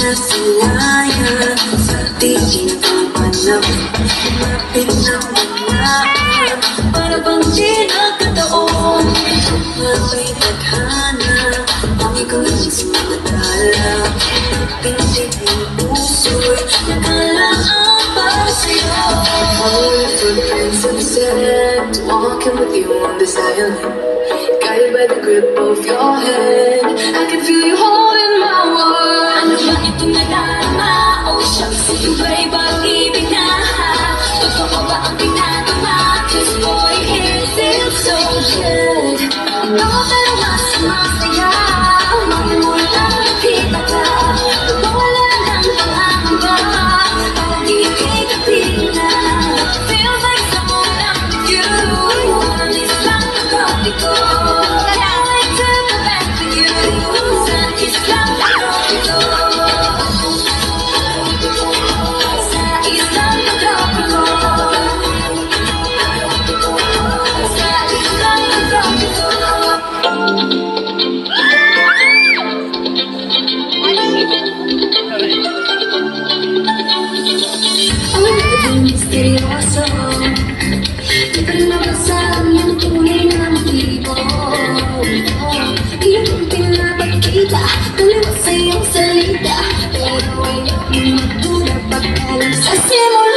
Nasilayan sa tingin kapanaw, lumapit ng malaan, para bang di nakataon. Mabay tadhana, ang ikaw lang sumatala, pindig ng puso'y nakalaan para sa'yo. Following footprints in the sand, walking with you on this island, guided by the grip of your hand. I can feel you holding my world. Ano ba itong nadarama? Oh shucks, iba'y pag-ibig na. Totoo ba ang pinatama? 'Cause boy, it feels so good. Ikaw pero mas masaya, magmula lang nakita ka. Wala lang pangangamba, parang di kita tingnan. Feels like someone I'm with you. Promise lang ang kopi ko. Kaya like to go back to you. Sa kiss lang ang kopi ko. Sa isang kopi ko. Sa isang kopi ko. Ang naging misteryoso, di pa rin nabasa ang iyong tunay na motibo. Iyong pinapakita, tuliwas sa iyong salita, pero ayaw magduda pagkalang sa simula.